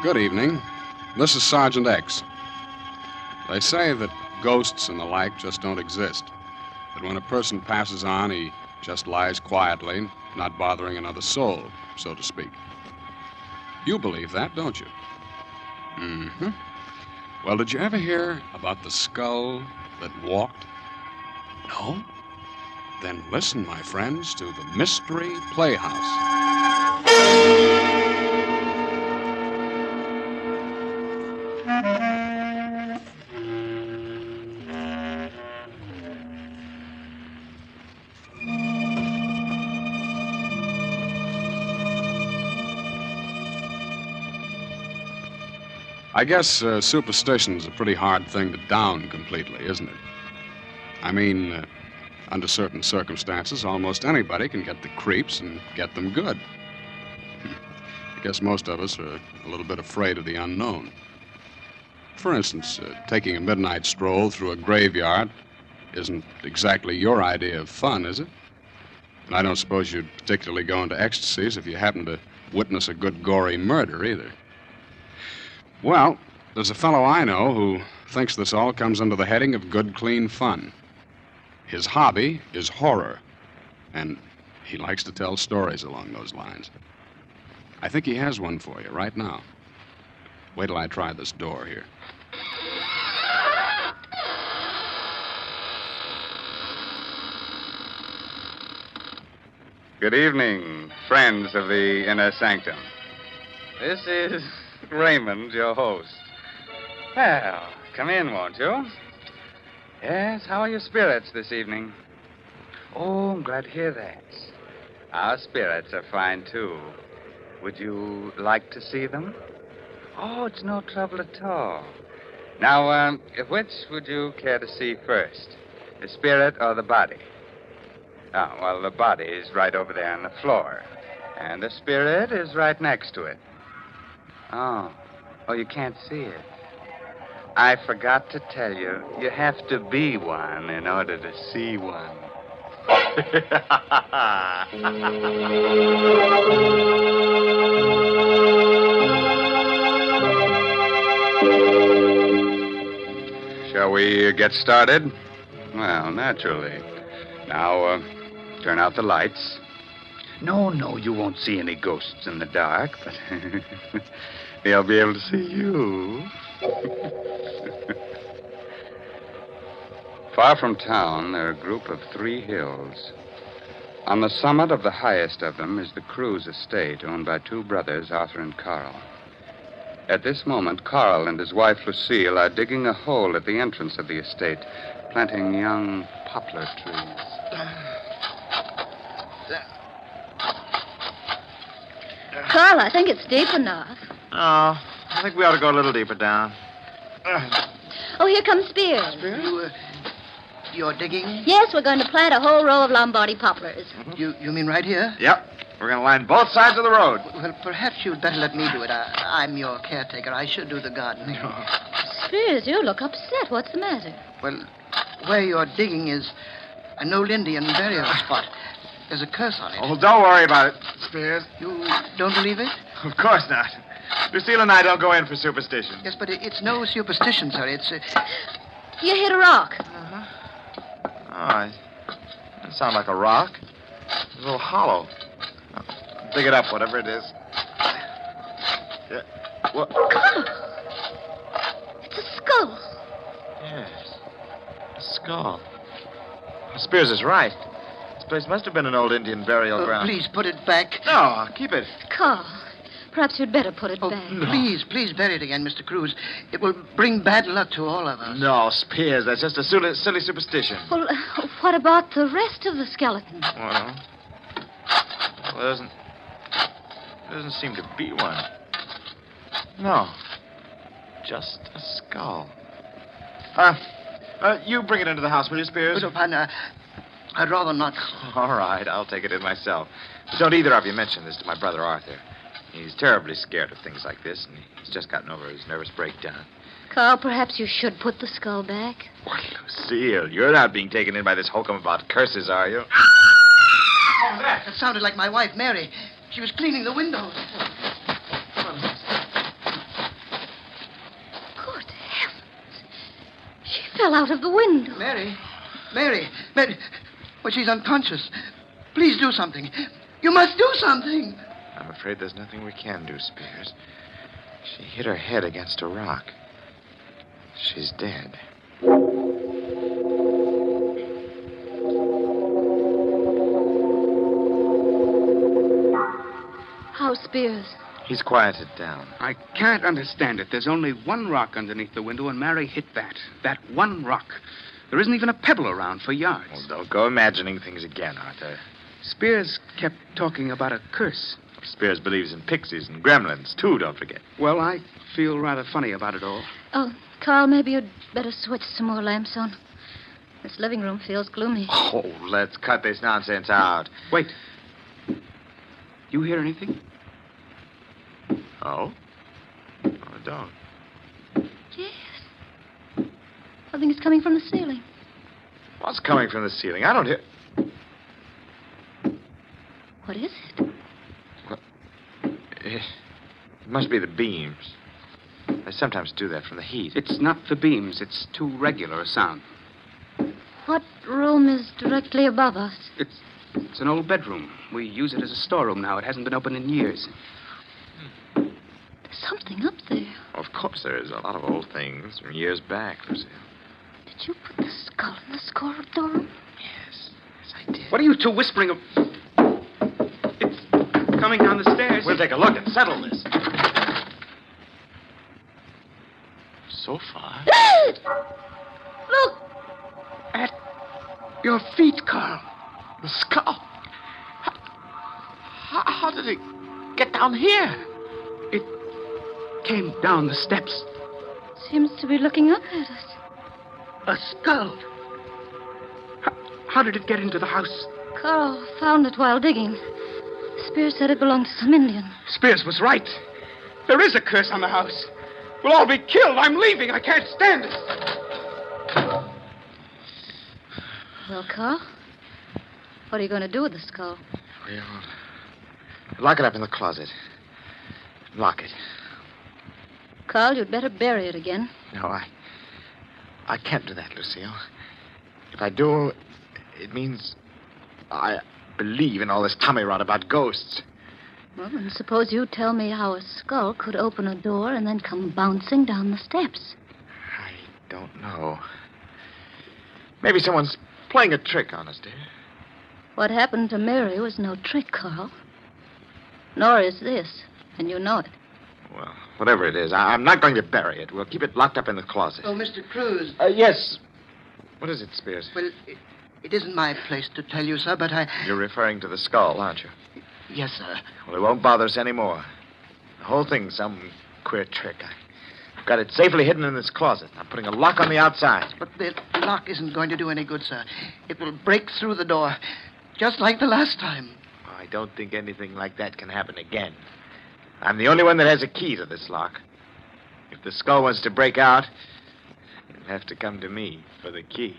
Good evening. This is Sergeant X. They say that ghosts and the like just don't exist. That when a person passes on, he just lies quietly, not bothering another soul, so to speak. You believe that, don't you? Mm-hmm. Well, did you ever hear about the skull that walked? No? Then listen, my friends, to the Mystery Playhouse. I guess superstition's a pretty hard thing to down completely, isn't it? I mean, under certain circumstances, almost anybody can get the creeps and get them good. I guess most of us are a little bit afraid of the unknown. For instance, taking a midnight stroll through a graveyard isn't exactly your idea of fun, is it? And I don't suppose you'd particularly go into ecstasies if you happen to witness a good gory murder, either. Well, there's a fellow I know who thinks this all comes under the heading of good, clean fun. His hobby is horror, and he likes to tell stories along those lines. I think he has one for you right now. Wait till I try this door here. Good evening, friends of the Inner Sanctum. This is Raymond, your host. Well, come in, won't you? Yes, how are your spirits this evening? Oh, I'm glad to hear that. Our spirits are fine, too. Would you like to see them? Oh, it's no trouble at all. Now, which would you care to see first? The spirit or the body? Oh, well, the body is right over there on the floor. And the spirit is right next to it. Oh, you can't see it. I forgot to tell you, you have to be one in order to see one. Shall we get started? Well, naturally. Now, turn out the lights. No, you won't see any ghosts in the dark, but they'll be able to see you. Far from town, there are a group of 3 hills. On the summit of the highest of them is the Cruz estate, owned by 2 brothers, Arthur and Carl. At this moment, Carl and his wife, Lucille, are digging a hole at the entrance of the estate, planting young poplar trees. Carl, I think it's deep enough. Oh, I think we ought to go a little deeper down. Oh, here comes Spears. You're digging? Yes, we're going to plant a whole row of Lombardy poplars. You mean right here? Yep. We're going to line both sides of the road. Well, perhaps you'd better let me do it. I'm your caretaker. I should do the gardening. Spears, you look upset. What's the matter? Well, where you're digging is an old Indian burial spot. There's a curse on it. Oh, don't worry about it, Spears. You don't believe it? Of course not. Lucille and I don't go in for superstition. Yes, but it's no superstition, sir. It's... You hit a rock. Uh-huh. Oh, that sounds like a rock. It's a little hollow. Dig it up, whatever it is. Yeah. What? It's a skull. Yes. A skull. Spears is right. This place must have been an old Indian burial ground. Please put it back. No, keep it. Carl, perhaps you'd better put it back. No. Please bury it again, Mr. Cruz. It will bring bad luck to all of us. No, Spears, that's just a silly superstition. Well, what about the rest of the skeleton? Well, there doesn't seem to be one. No, just a skull. You bring it into the house, will you, Spears? Oh, partner, I'd rather not. All right, I'll take it in myself. But don't either of you mention this to my brother Arthur. He's terribly scared of things like this, and he's just gotten over his nervous breakdown. Carl, perhaps you should put the skull back. Why, Lucille, you're not being taken in by this hokum about curses, are you? What was that? It sounded like my wife, Mary. She was cleaning the windows. fell out of the window. Mary. Well, she's unconscious. Please do something. You must do something. I'm afraid there's nothing we can do, Spears. She hit her head against a rock. She's dead. How's Spears? He's quieted down. I can't understand it. There's only one rock underneath the window, and Mary hit that. That one rock. There isn't even a pebble around for yards. Well, don't go imagining things again, Arthur. Spears kept talking about a curse. Spears believes in pixies and gremlins, too, don't forget. Well, I feel rather funny about it all. Oh, Carl, maybe you'd better switch some more lamps on. This living room feels gloomy. Oh, let's cut this nonsense out. Wait. You hear anything? Oh? Oh, I don't. Yes. I think it's coming from the ceiling. What's coming from the ceiling? I don't hear... What is it? It must be the beams. They sometimes do that from the heat. It's not the beams. It's too regular a sound. What room is directly above us? It's an old bedroom. We use it as a storeroom now. It hasn't been open in years. There's something up there. Of course there is. A lot of old things from years back, Lucille. Did you put the skull in the storeroom? Yes. Yes, I did. What are you two whispering of? It's coming down the stairs. We'll take a look and settle this. So far... Look! At your feet, Carl. The skull. How did it get down here? It came down the steps. Seems to be looking up at us. A skull. How did it get into the house? Carl found it while digging. Spears said it belonged to some Indian. Spears was right. There is a curse on the house. We'll all be killed. I'm leaving. I can't stand it. Well, Carl, what are you going to do with the skull? We'll lock it up in the closet. Lock it. Carl, you'd better bury it again. No, I can't do that, Lucille. If I do, it means I believe in all this tummy rot about ghosts. Well, then suppose you tell me how a skull could open a door and then come bouncing down the steps. I don't know. Maybe someone's playing a trick on us, dear. What happened to Mary was no trick, Carl. Nor is this, and you know it. Well, whatever it is, I'm not going to bury it. We'll keep it locked up in the closet. Oh, Mr. Cruz. Yes. What is it, Spears? Well, it isn't my place to tell you, sir, but You're referring to the skull, aren't you? Yes, sir. Well, it won't bother us anymore. The whole thing's some queer trick. I've got it safely hidden in this closet. I'm putting a lock on the outside. But the lock isn't going to do any good, sir. It will break through the door, just like the last time. I don't think anything like that can happen again. I'm the only one that has a key to this lock. If the skull wants to break out, it'll have to come to me for the key.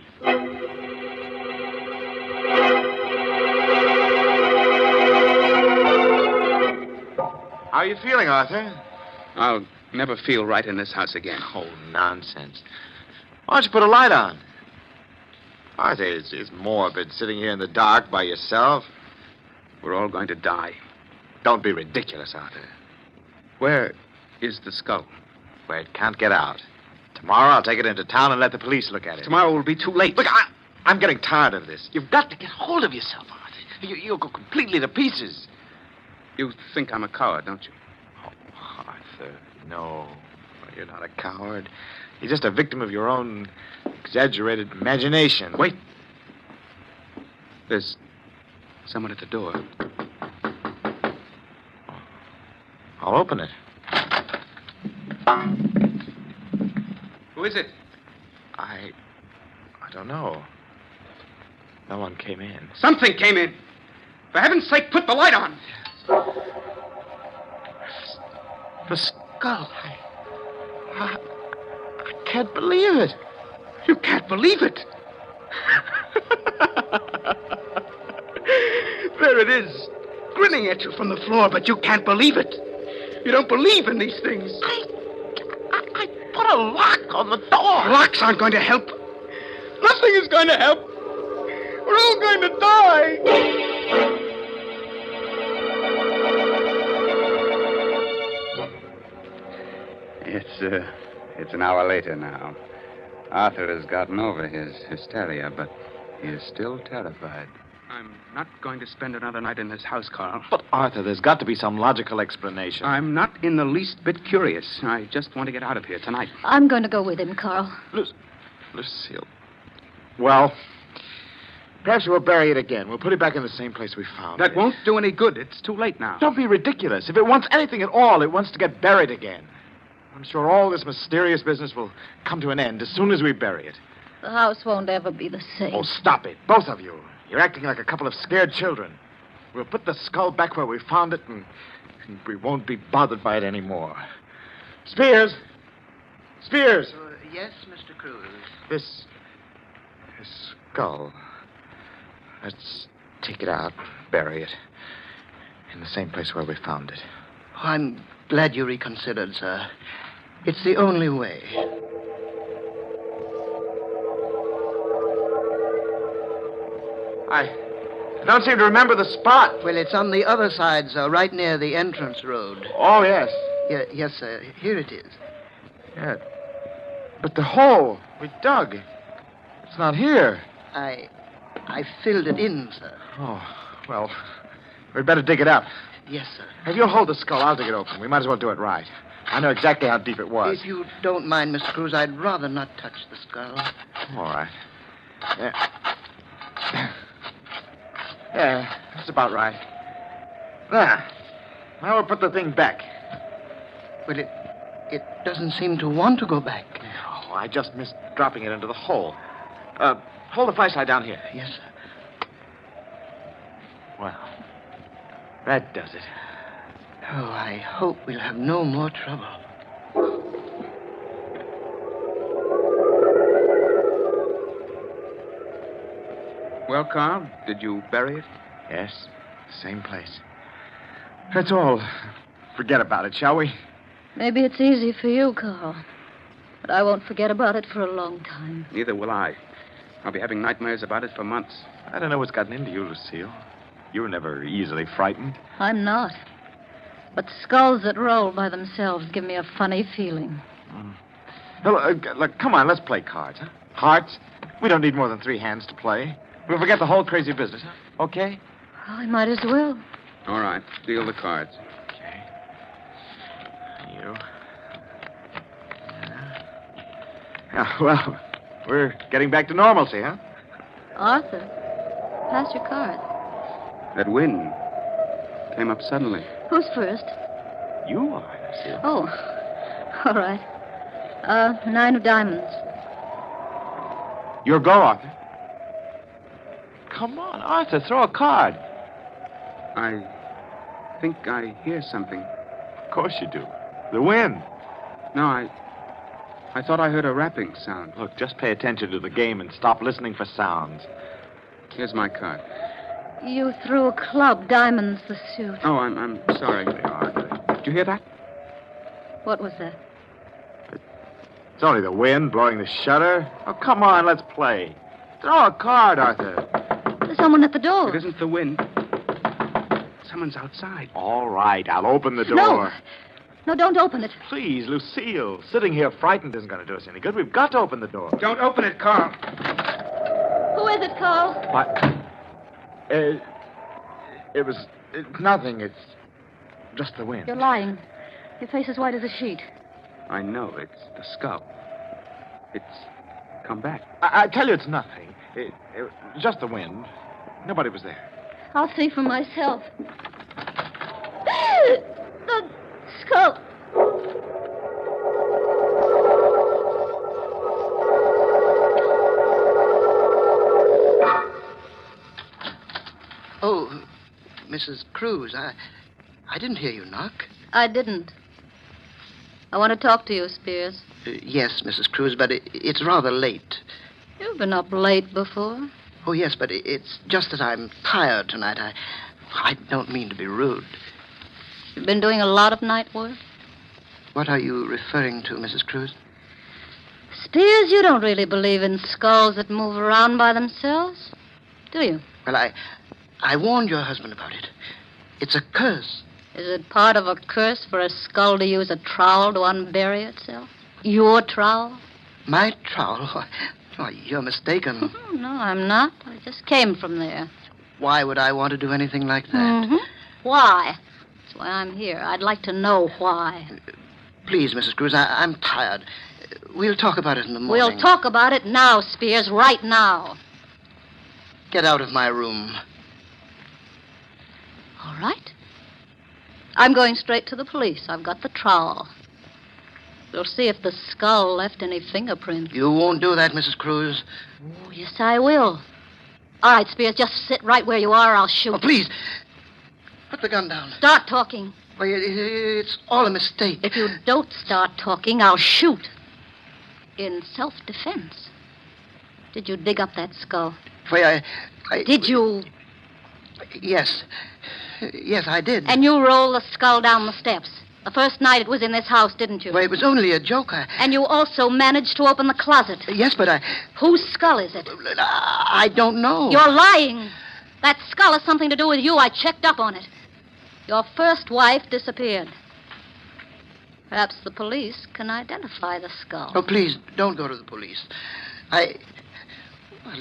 How are you feeling, Arthur? I'll never feel right in this house again. Oh, nonsense. Why don't you put a light on? Arthur, it's morbid sitting here in the dark by yourself. We're all going to die. Don't be ridiculous, Arthur. Where is the skull? Where it can't get out. Tomorrow I'll take it into town and let the police look at it. Tomorrow will be too late. Look, I'm getting tired of this. You've got to get hold of yourself, Arthur. You'll go completely to pieces. You think I'm a coward, don't you? Oh, Arthur, no. You're not a coward. You're just a victim of your own exaggerated imagination. Wait. There's someone at the door. I'll open it. Who is it? I don't know. No one came in. Something came in. For heaven's sake, put the light on. The skull. I can't believe it. You can't believe it. There it is, grinning at you from the floor, but you can't believe it. You don't believe in these things. I put a lock on the door. Locks aren't going to help. Nothing is going to help. We're all going to die. It's an hour later now. Arthur has gotten over his hysteria, but he is still terrified. I'm not going to spend another night in this house, Carl. But, Arthur, there's got to be some logical explanation. I'm not in the least bit curious. I just want to get out of here tonight. I'm going to go with him, Carl. Lucille. Well, perhaps we'll bury it again. We'll put it back in the same place we found it. That won't do any good. It's too late now. Don't be ridiculous. If it wants anything at all, it wants to get buried again. I'm sure all this mysterious business will come to an end as soon as we bury it. The house won't ever be the same. Oh, stop it, both of you. You're acting like a couple of scared children. We'll put the skull back where we found it, and we won't be bothered by it anymore. Spears! Spears! Yes, Mr. Cruz. This skull. Let's take it out, bury it in the same place where we found it. Oh, I'm glad you reconsidered, sir. It's the only way. I don't seem to remember the spot. Well, it's on the other side, sir, right near the entrance road. Oh, yes. Yes, sir. Here it is. Yeah. But the hole we dug, it's not here. I filled it in, sir. Oh, well, we'd better dig it up. Yes, sir. If you'll hold the skull, I'll dig it open. We might as well do it right. I know exactly how deep it was. If you don't mind, Mr. Cruz, I'd rather not touch the skull. All right. Yeah, that's about right. There. Now we'll put the thing back. But it doesn't seem to want to go back. Oh, I just missed dropping it into the hole. Hold the flashlight down here. Yes, sir. Well, that does it. Oh, I hope we'll have no more trouble. Well, Carl, did you bury it? Yes, same place. That's all. Forget about it, shall we? Maybe it's easy for you, Carl. But I won't forget about it for a long time. Neither will I. I'll be having nightmares about it for months. I don't know what's gotten into you, Lucille. You were never easily frightened. I'm not. But skulls that roll by themselves give me a funny feeling. No, look, come on, let's play cards, huh? Hearts? We don't need more than 3 hands to play. We'll forget the whole crazy business, huh? Okay? Well, I might as well. All right, deal the cards. Okay. You. Yeah, well, we're getting back to normalcy, huh? Arthur, pass your card. That wind came up suddenly. Who's first? You are, Lucille. Oh, all right. 9 of diamonds. Your go, Arthur. Come on, Arthur, throw a card. I think I hear something. Of course you do. The wind. No, I thought I heard a rapping sound. Look, just pay attention to the game and stop listening for sounds. Here's my card. You threw a club, diamonds, the suit. Oh, I'm sorry. Did you hear that? What was that? It's only the wind blowing the shutter. Oh, come on, let's play. Throw a card, Arthur. There's someone at the door. It isn't the wind. Someone's outside. All right, I'll open the door. No. No, don't open it. Please, Lucille. Sitting here frightened isn't going to do us any good. We've got to open the door. Don't open it, Carl. Who is it, Carl? What? It's nothing. It's just the wind. You're lying. Your face is white as a sheet. I know. It's the skull. It's come back. I tell you it's nothing. It was just the wind. Nobody was there. I'll see for myself. The skull. Oh, Mrs. Cruz, I didn't hear you knock. I didn't. I want to talk to you, Spears. Yes, Mrs. Cruz, but it's rather late. You've been up late before. Oh, yes, but it's just that I'm tired tonight. I don't mean to be rude. You've been doing a lot of night work? What are you referring to, Mrs. Cruz? Spears, you don't really believe in skulls that move around by themselves, do you? Well, I warned your husband about it. It's a curse. Is it part of a curse for a skull to use a trowel to unbury itself? Your trowel? My trowel? Why, you're mistaken. Oh, no, I'm not. I just came from there. Why would I want to do anything like that? Why? That's why I'm here. I'd like to know why. Please, Mrs. Cruz, I'm tired. We'll talk about it in the morning. We'll talk about it now, Spears, right now. Get out of my room. All right. I'm going straight to the police. I've got the trowel. We'll see if the skull left any fingerprints. You won't do that, Mrs. Cruz. Oh, yes, I will. All right, Spears, just sit right where you are or I'll shoot. Oh, please. Put the gun down. Start talking. Why, it's all a mistake. If you don't start talking, I'll shoot. In self-defense. Did you dig up that skull? Why, I... Did you? Yes. Yes, I did. And you rolled the skull down the steps. The first night it was in this house, didn't you? Well, it was only a joke. And you also managed to open the closet. Yes, but I... Whose skull is it? I don't know. You're lying. That skull has something to do with you. I checked up on it. Your first wife disappeared. Perhaps the police can identify the skull. Oh, please, don't go to the police. Well,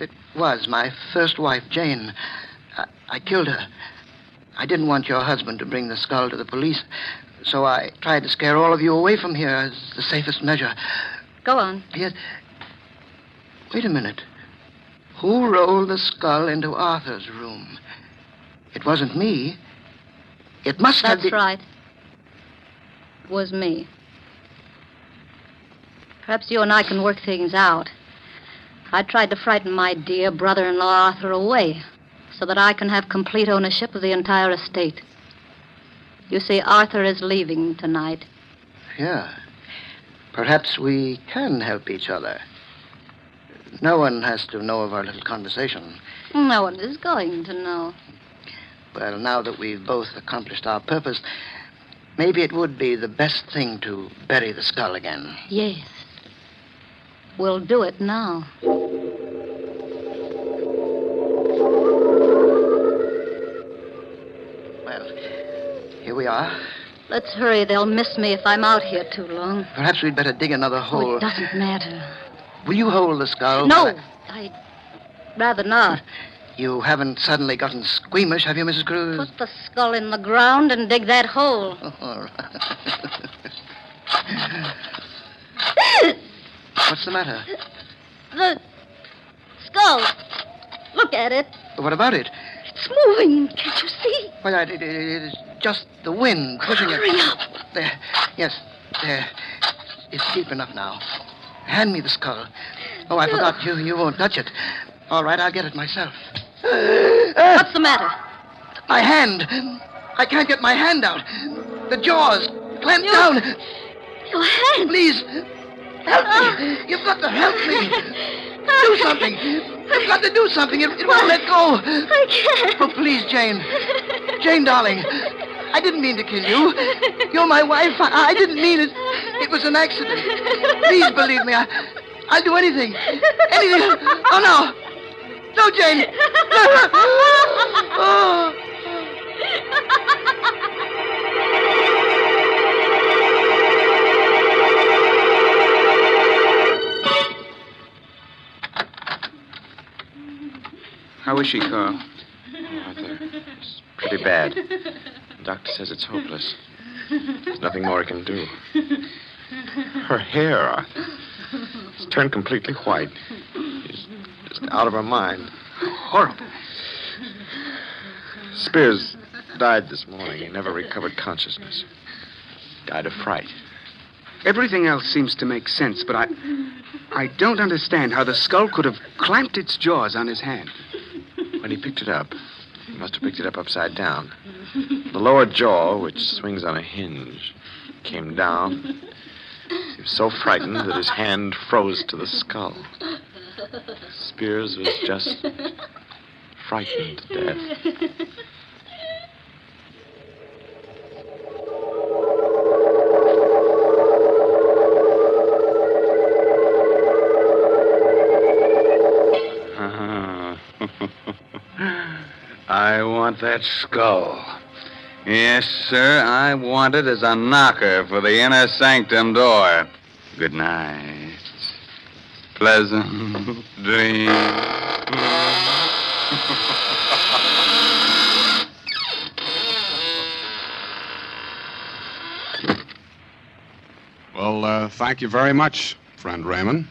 it was my first wife, Jane. I killed her. I didn't want your husband to bring the skull to the police, so I tried to scare all of you away from here as the safest measure. Go on. Yes. Wait a minute. Who rolled the skull into Arthur's room? It wasn't me. It must have been... That's right. It was me. Perhaps you and I can work things out. I tried to frighten my dear brother-in-law Arthur away so that I can have complete ownership of the entire estate. You see, Arthur is leaving tonight. Yeah. Perhaps we can help each other. No one has to know of our little conversation. No one is going to know. Well, now that we've both accomplished our purpose, maybe it would be the best thing to bury the skull again. Yes. We'll do it now. Well, here we are. Let's hurry. They'll miss me if I'm out here too long. Perhaps we'd better dig another hole. Oh, it doesn't matter. Will you hold the skull? No, I'd rather not. You haven't suddenly gotten squeamish, have you, Mrs. Cruz? Put the skull in the ground and dig that hole. Oh, all right. What's the matter? The skull. Look at it. What about it? It's moving. Can't you see? Well, it is just the wind pushing it. Hurry up. There. Yes, there. It's deep enough now. Hand me the skull. Oh, I forgot. You won't touch it. All right, I'll get it myself. What's the matter? My hand. I can't get my hand out. The jaws clamped down. Your hand. Please, help me. You've got to help me. Do something. You've got to do something. It won't let go. I can't. Oh, please, Jane. Jane, darling. I didn't mean to kill you. You're my wife. I didn't mean it. It was an accident. Please believe me. I'll do anything. Anything. Oh, no. No, Jane. Oh. How is she, Carl? Arthur, it's pretty bad. The doctor says it's hopeless. There's nothing more he can do. Her hair, Arthur, it's turned completely white. She's just out of her mind. Horrible. Spears died this morning. He never recovered consciousness. Died of fright. Everything else seems to make sense, but I don't understand how the skull could have clamped its jaws on his hand. When he picked it up, he must have picked it up upside down. The lower jaw, which swings on a hinge, came down. He was so frightened that his hand froze to the skull. Spears was just frightened to death. want that skull. Yes, sir, I want it as a knocker for the inner sanctum door. Good night. Pleasant dreams. Well, thank you very much, friend Raymond.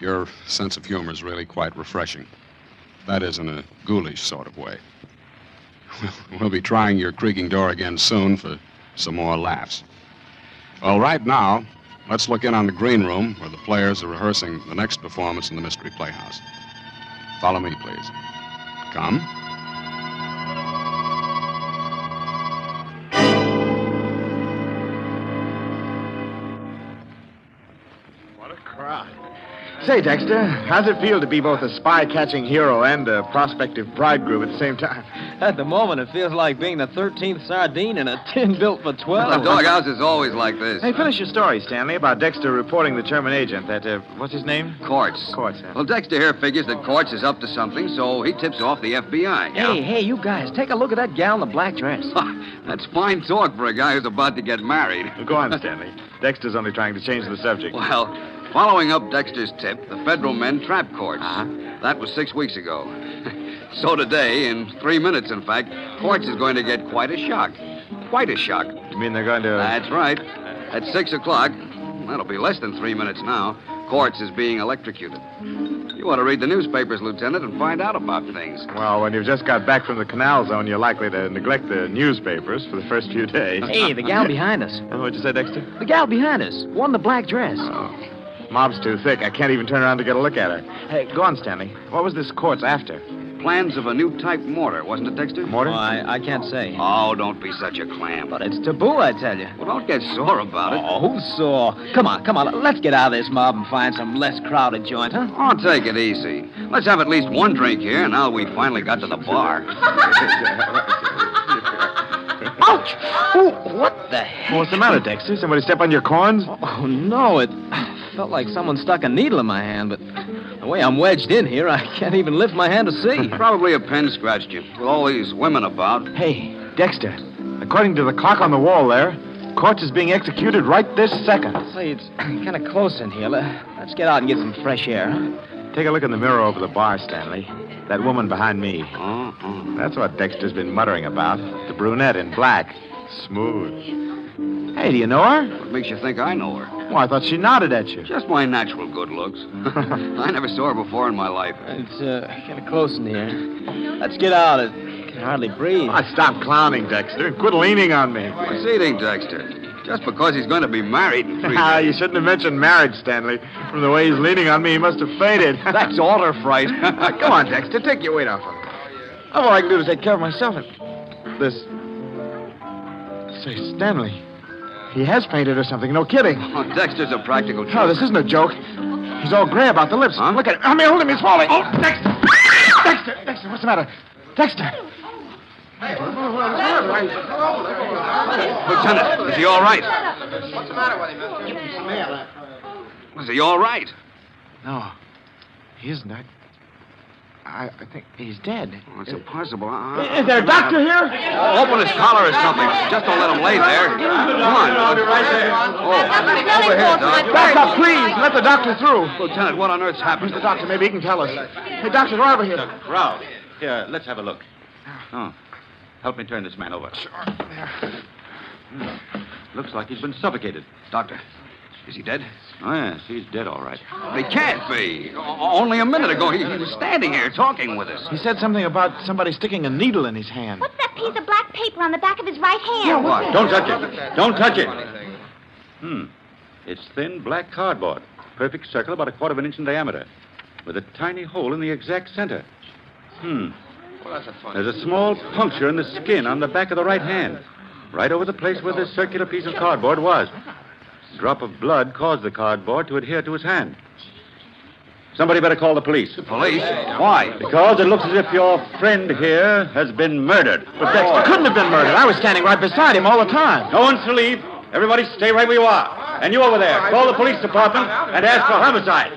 Your sense of humor is really quite refreshing. That is, in a ghoulish sort of way. We'll be trying your creaking door again soon for some more laughs. Well, right now, let's look in on the green room where the players are rehearsing the next performance in the Mystery Playhouse. Follow me, please. Come. What a crowd. Say, Dexter, how's it feel to be both a spy-catching hero and a prospective bridegroom at the same time? At the moment, it feels like being the 13th sardine in a tin built for 12. The doghouse is always like this. Hey, finish your story, Stanley, about Dexter reporting the German agent, that, what's his name? Courts. Courts, yeah. Well, Dexter here figures that Courts is up to something, so he tips off the FBI. Hey, you guys, take a look at that gal in the black dress. That's fine talk for a guy who's about to get married. Well, go on, Stanley. Dexter's only trying to change the subject. Well, following up Dexter's tip, the federal men trapped Courts. That was 6 weeks ago. So today, in 3 minutes, in fact, Courts is going to get quite a shock. Quite a shock. You mean they're going to... That's right. At 6 o'clock, that'll be less than 3 minutes now, Courts is being electrocuted. You ought to read the newspapers, Lieutenant, and find out about things. Well, when you've just got back from the canal zone, you're likely to neglect the newspapers for the first few days. Hey, the gal behind us. What'd you say, Dexter? The gal behind us. One in the black dress. Oh. Mob's too thick. I can't even turn around to get a look at her. Hey, go on, Stanley. What was this Courts after? Plans of a new type mortar, wasn't it, Dexter? Mortar? Oh, I can't say. Oh, don't be such a clam. But it's taboo, I tell you. Well, don't get sore about it. Oh, who's sore? Come on. Let's get out of this mob and find some less crowded joint, huh? Oh, take it easy. Let's have at least one drink here, now we finally got to the bar. Ouch! Oh, what the heck? What's the matter, Dexter? Somebody step on your corns? Oh, no, it felt like someone stuck a needle in my hand, but the way I'm wedged in here, I can't even lift my hand to see. Probably a pen scratched you, with all these women about. Hey, Dexter, according to the clock on the wall there, Courts is being executed right this second. Say, it's kind of close in here. Let's get out and get some fresh air, huh? Take a look in the mirror over the bar, Stanley. That woman behind me. Oh. That's what Dexter's been muttering about. The brunette in black. Smooth. Hey, do you know her? What makes you think I know her? Well, I thought she nodded at you. Just my natural good looks. I never saw her before in my life. It's kind of close in here. Let's get out. I can hardly breathe. Oh, stop clowning, Dexter. Quit leaning on me. What's eating, Dexter? Just because he's going to be married in 3 days. You shouldn't have mentioned marriage, Stanley. From the way he's leaning on me, he must have fainted. That's altar fright. Come on, Dexter. Take your weight off him. All I can do is take care of myself. This... Say, Stanley, he has fainted or something. No kidding. Oh, Dexter's a practical joke. No, this isn't a joke. He's all gray about the lips. Huh? Look at him. I mean, hold him. He's falling. Oh, Dexter. Dexter, what's the matter? Dexter. Lieutenant, is he all right? What's the matter with him, mister? Is he all right? No, he isn't. I think he's dead. Oh, it's impossible. Is there a doctor here? Open his collar or something. Just don't let him lay there. Come on. Oh, over here, Doc. Back up, please. Let the doctor through. Lieutenant, what on earth's happened? Where's the doctor? Maybe he can tell us. Hey, Dr. Garber here. Ralph, here, let's have a look. Oh, help me turn this man over. Sure. There. Looks like he's been suffocated. Doctor, is he dead? Oh, yes, he's dead, all right. He can't be. Only a minute ago, he was standing here talking with us. He said something about somebody sticking a needle in his hand. What's that piece of black paper on the back of his right hand? What? Don't touch it. Don't touch it. It's thin black cardboard. Perfect circle, about 1/4 inch in diameter, with a tiny hole in the exact center. There's a small puncture in the skin on the back of the right hand, right over the place where this circular piece of cardboard was. A drop of blood caused the cardboard to adhere to his hand. Somebody better call the police. Police? Why? Because it looks as if your friend here has been murdered. But Dexter couldn't have been murdered. I was standing right beside him all the time. No one's to leave. Everybody stay right where you are. And you over there, call the police department and ask for homicide.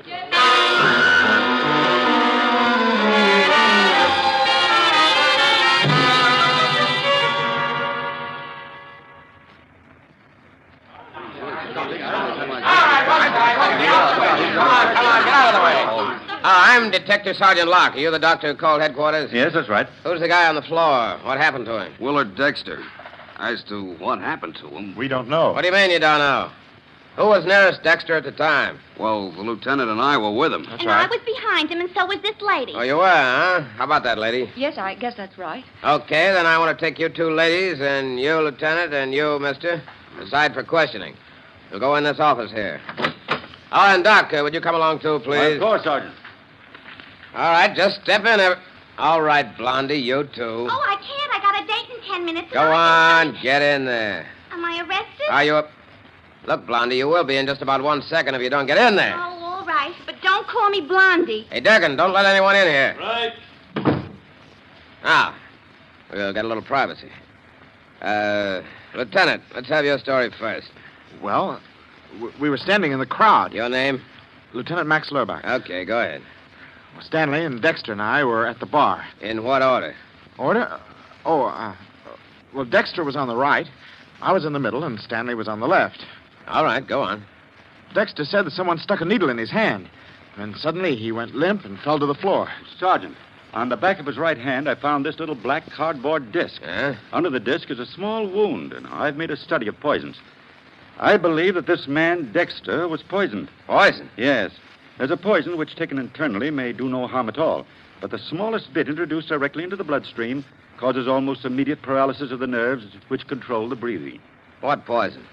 I'm Detective Sergeant Locke. Are you the doctor who called headquarters? Yes, that's right. Who's the guy on the floor? What happened to him? Willard Dexter. As to what happened to him, We don't know. What do you mean you don't know? Who was nearest Dexter at the time? well, the lieutenant and I were with him. And I was behind him, and so was this lady. Oh, you were, huh? How about that, lady? Yes, I guess that's right. Okay, then I want to take you two ladies and you, Lieutenant, and you, mister, aside for questioning. We'll go in this office here. Oh, and Doc, would you come along too, Why, please? of course, Sergeant. All right, just step in. All right, Blondie, you too. Oh, I can't. I got a date in 10 minutes. Go on, get in there. Am I arrested? Are you up? Look, Blondie, you will be in just about 1 second if you don't get in there. Oh, all right. But don't call me Blondie. Hey, Durgan, don't let anyone in here. Right. Now, we'll get a little privacy. Lieutenant, let's have your story first. Well, we were standing in the crowd. Your name? Lieutenant Max Lurbach. Okay, go ahead. Stanley and Dexter and I were at the bar. In what order? Order? Well, Dexter was on the right. I was in the middle, and Stanley was on the left. All right, go on. Dexter said that someone stuck a needle in his hand. And suddenly he went limp and fell to the floor. Sergeant, on the back of his right hand, I found this little black cardboard disc. Huh? Under the disc is a small wound, and I've made a study of poisons. I believe that this man, Dexter, was poisoned. Poison? Yes. There's a poison which, taken internally, may do no harm at all. But the smallest bit introduced directly into the bloodstream causes almost immediate paralysis of the nerves which control the breathing. What poison?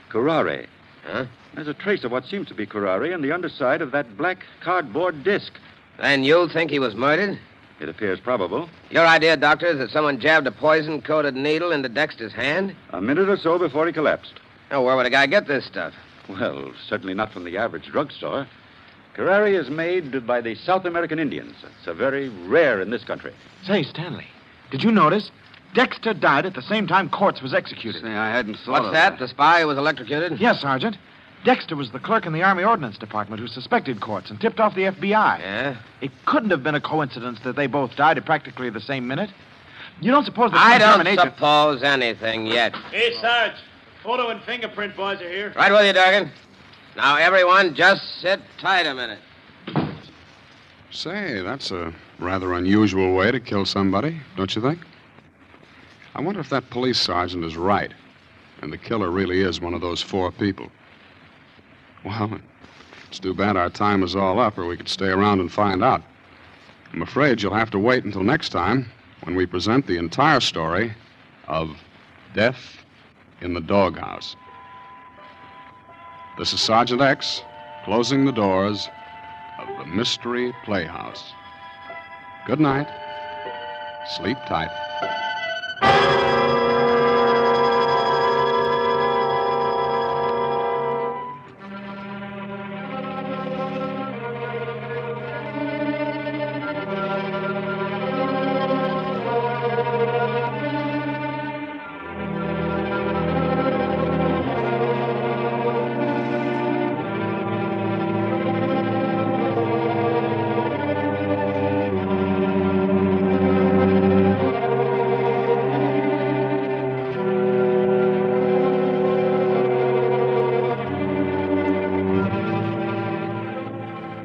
Curare. Huh? There's a trace of what seems to be curare on the underside of that black cardboard disc. Then you think he was murdered? It appears probable. Your idea, Doctor, is that someone jabbed a poison-coated needle into Dexter's hand? A minute or so before he collapsed. Now, where would a guy get this stuff? Well, certainly not from the average drugstore. Curare is made by the South American Indians. It's very rare in this country. Say, Stanley, did you notice? Dexter died at the same time Quartz was executed. Say, I hadn't thought What's of that? The spy who was electrocuted? Yes, Sergeant. Dexter was the clerk in the Army Ordnance Department who suspected Quartz and tipped off the FBI. Yeah? It couldn't have been a coincidence that they both died at practically the same minute. You don't suppose that I some don't German agent... suppose anything yet. Hey, Sarge. Photo and fingerprint boys are here. Right with you, Durgan. Now, everyone, just sit tight a minute. Say, that's a rather unusual way to kill somebody, don't you think? I wonder if that police sergeant is right, and the killer really is one of those four people. Well, it's too bad our time is all up, or we could stay around and find out. I'm afraid you'll have to wait until next time, when we present the entire story of Death in the Doghouse. This is Sergeant X, closing the doors of the Mystery Playhouse. Good night. Sleep tight.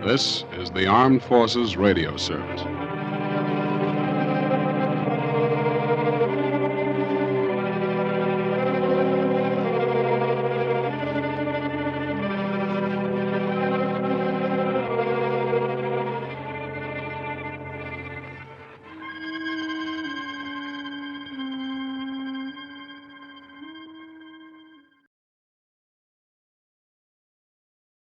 This is the Armed Forces Radio Service.